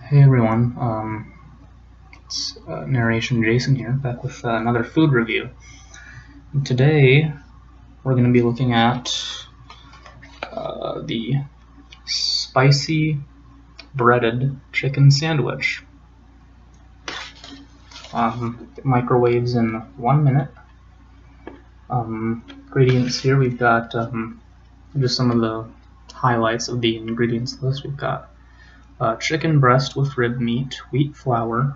Hey everyone, it's Narration Jason here, back with another food review. And today we're going to be looking at the spicy breaded chicken sandwich. Microwaves in 1 minute. Ingredients here, we've got just some of the highlights of the ingredients list. We've got chicken breast with rib meat, wheat flour,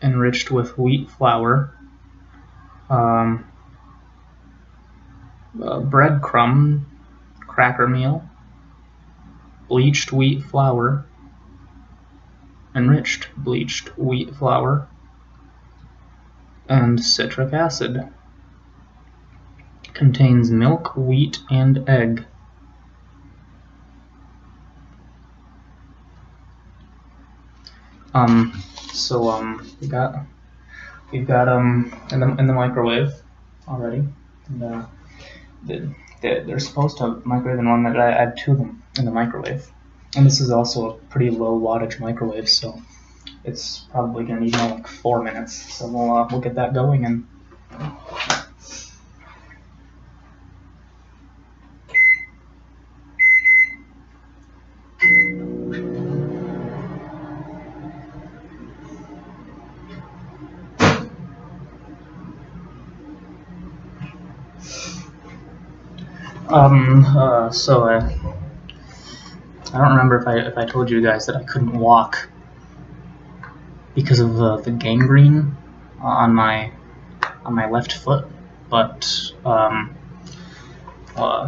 enriched with wheat flour, breadcrumb, cracker meal, bleached wheat flour, enriched bleached wheat flour, and citric acid. Contains milk, wheat, and egg. We've got in the microwave already. And, they're supposed to microwave in one minute. I had two of them in the microwave, and this is also a pretty low wattage microwave, so it's probably gonna need more like 4 minutes. So we'll get that going and. I don't remember if I told you guys that I couldn't walk because of the gangrene on my left foot, but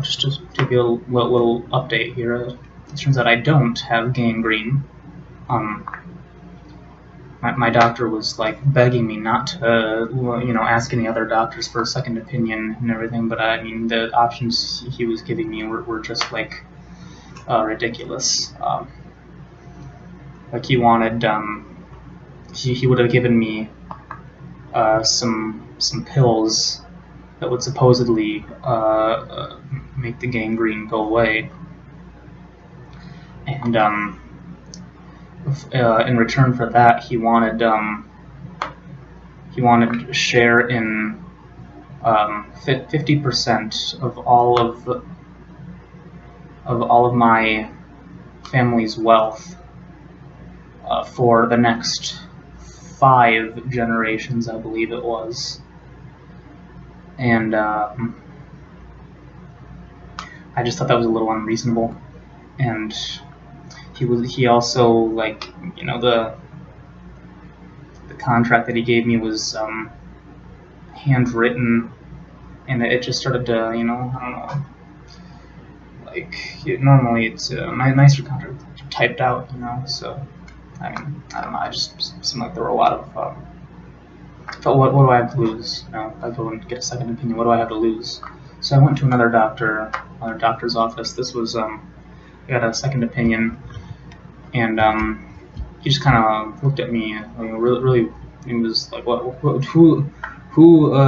just to give you a little update here, it turns out I don't have gangrene. My doctor was like begging me not to, ask any other doctors for a second opinion and everything, but I mean the options he was giving me were just like ridiculous. Like he wanted, he would have given me some pills that would supposedly make the gangrene go away, and in return for that, he wanted to share in 50% of all of my family's wealth for the next 5 generations, I believe it was. And I just thought that was a little unreasonable. And he also, like, the contract that he gave me was handwritten, and it just started to, I don't know, like, normally it's a nicer contract typed out, so I mean, I don't know, I just seemed like there were a lot of felt, what do I have to lose? If I go and get a second opinion, what do I have to lose? So I went to another doctor's office. This was I got a second opinion, and he just kind of looked at me, really. He was like, who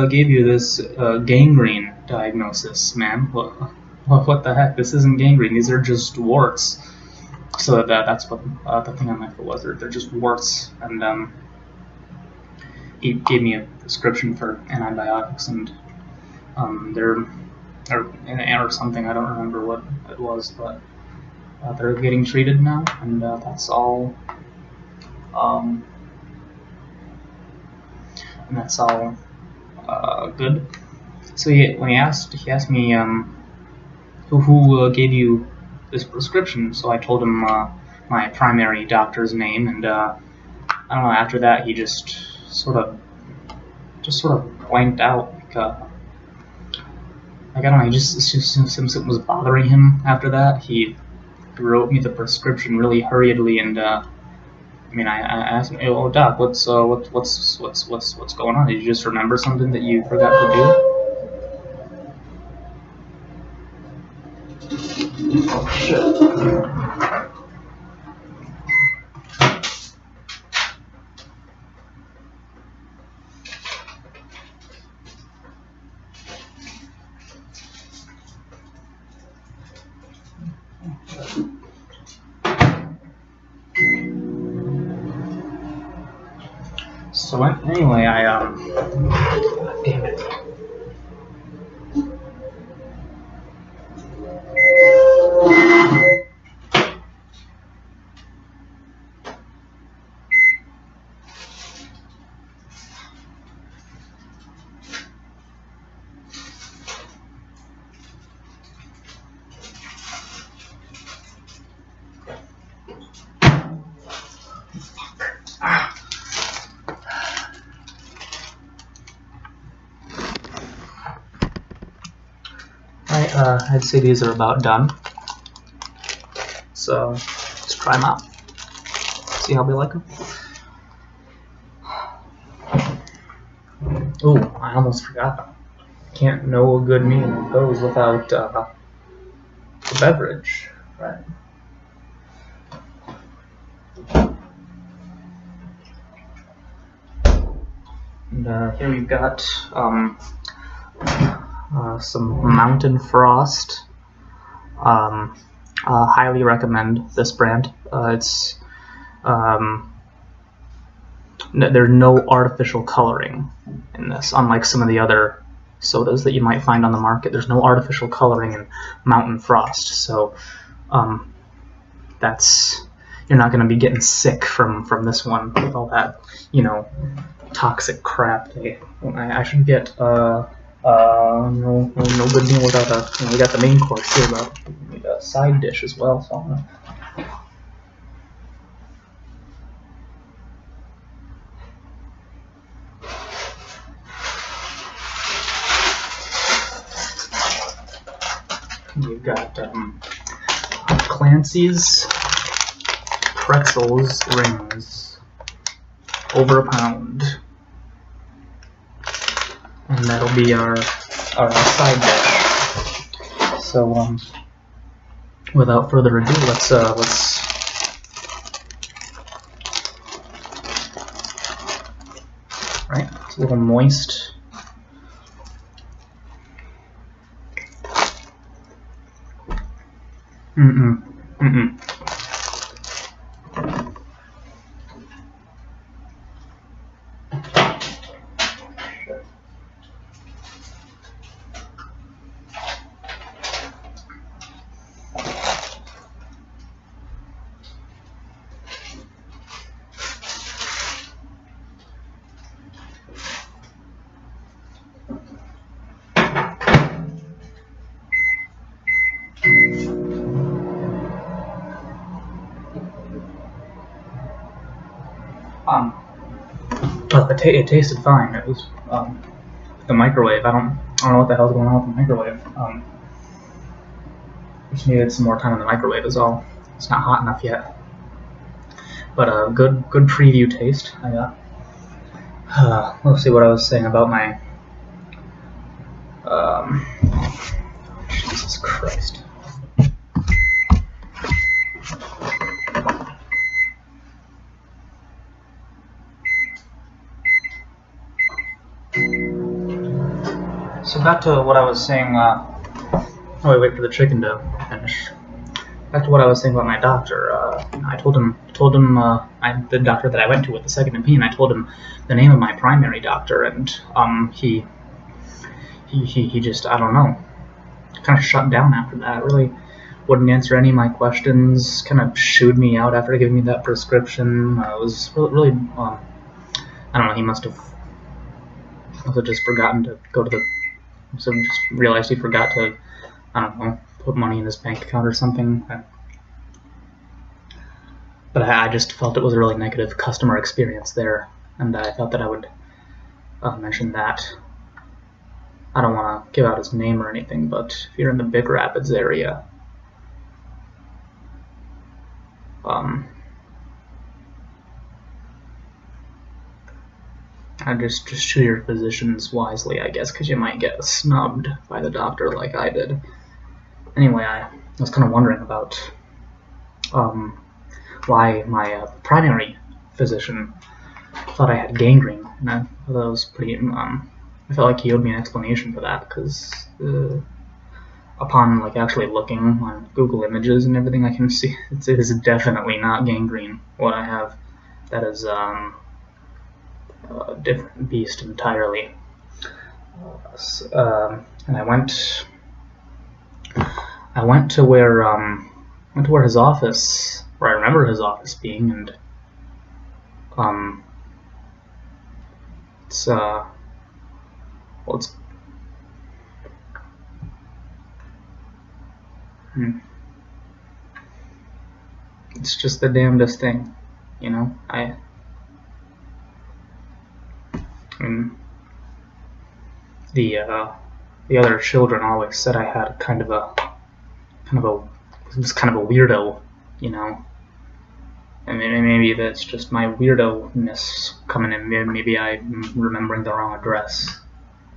gave you this gangrene diagnosis, man? What the heck? This isn't gangrene. These are just warts. So that's what the thing on my foot was. They're just warts, and he gave me a prescription for antibiotics, and or something. I don't remember what it was, but they're getting treated now, and that's all. And that's all good. So when he asked me who gave you this prescription, so I told him my primary doctor's name, and I don't know. After that, he just sort of blanked out. Like I don't know. He just something was bothering him. After that, he wrote me the prescription really hurriedly, and I asked him, "Oh, doc, what's going on? Did you just remember something that you forgot to do?" Oh shit. So anyway, damn it. I'd say these are about done. So let's try them out. See how we like them. Ooh, I almost forgot. Can't know a good meal goes without the beverage, right? And here we've got some Mountain Frost. Highly recommend this brand. There's no artificial coloring in this, unlike some of the other sodas that you might find on the market. There's no artificial coloring in Mountain Frost, so you're not going to be getting sick from this one with all that, toxic crap. I should get no good meal without we got the main course here, but we need a side dish as well. So you've got Clancy's pretzels rings, over a pound, and that'll be our side dish. So without further ado, let's right. It's a little moist. It tasted fine. It was the microwave. I don't know what the hell's going on with the microwave. Just needed some more time in the microwave is all. It's not hot enough yet. But good preview taste I got. Let's see what I was saying about my Jesus Christ. So back to what I was saying. Wait for the chicken to finish. Back to what I was saying about my doctor. I told him the doctor that I went to with the second opinion. I told him the name of my primary doctor, and he just, I don't know, kind of shut down after that. Really wouldn't answer any of my questions. Kind of shooed me out after giving me that prescription. It was really I don't know. He must have just forgotten to go to the. So just realized he forgot to, I don't know, put money in his bank account or something. But I just felt it was a really negative customer experience there, and I thought that I would mention that. I don't want to give out his name or anything, but if you're in the Big Rapids area, I just choose your physicians wisely, I guess, because you might get snubbed by the doctor like I did. Anyway, I was kind of wondering about why my primary physician thought I had gangrene, and I thought that was pretty. I felt like he owed me an explanation for that, because upon actually looking on Google Images and everything, I can see it is definitely not gangrene. What I have, that is a different beast entirely. And I went to where his office, where I remember his office being, and it's it's just the damnedest thing, you know. I mean, the other children always said I had was kind of a weirdo, you know. I mean, maybe that's just my weirdo-ness coming in. Maybe I'm remembering the wrong address,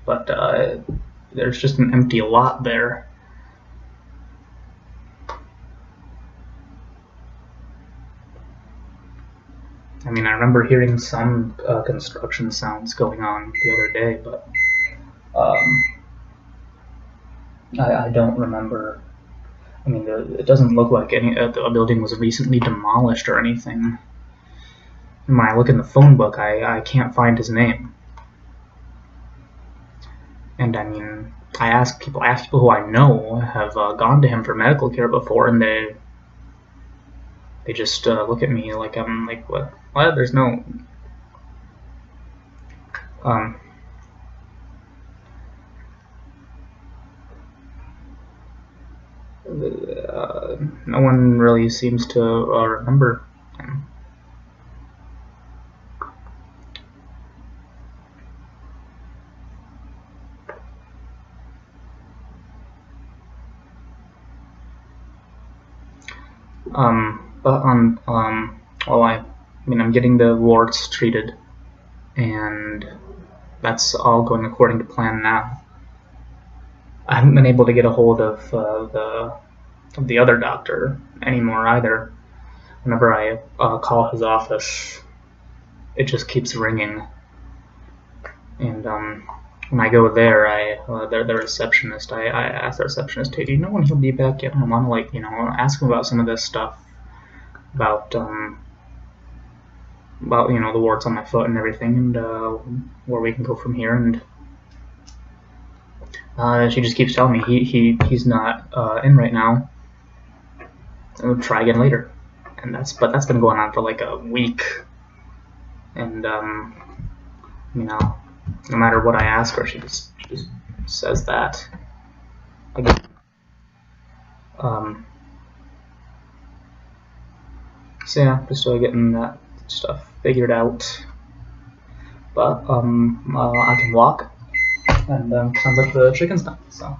but there's just an empty lot there. I mean, I remember hearing some construction sounds going on the other day, but I don't remember. I mean, it doesn't look like a building was recently demolished or anything. And when I look in the phone book, I can't find his name. And I mean, I ask people who I know have gone to him for medical care before, and they just look at me like I'm like, what? There's no. No one really seems to remember him. But well, I mean, I'm getting the warts treated, and that's all going according to plan now. I haven't been able to get a hold of the other doctor anymore either. Whenever I call his office, it just keeps ringing. And when I go there, the receptionist, I ask the receptionist, hey, do you know when he'll be back yet? I want to ask him about some of this stuff, about the warts on my foot and everything, and where we can go from here. And she just keeps telling me he's not in right now. I'll try again later. And that's been going on for like a week. And no matter what I ask her, she just says that. Again. So yeah, just getting that stuff figured out. But I can walk, and sounds like the chicken's done. So.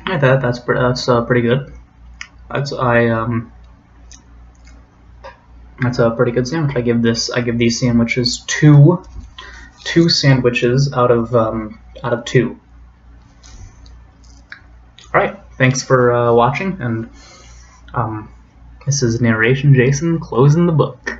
Yeah, that's pretty good. That's a pretty good sandwich. I give these sandwiches two sandwiches out of 2. All right, thanks for watching, and this is Narration Jason closing the book.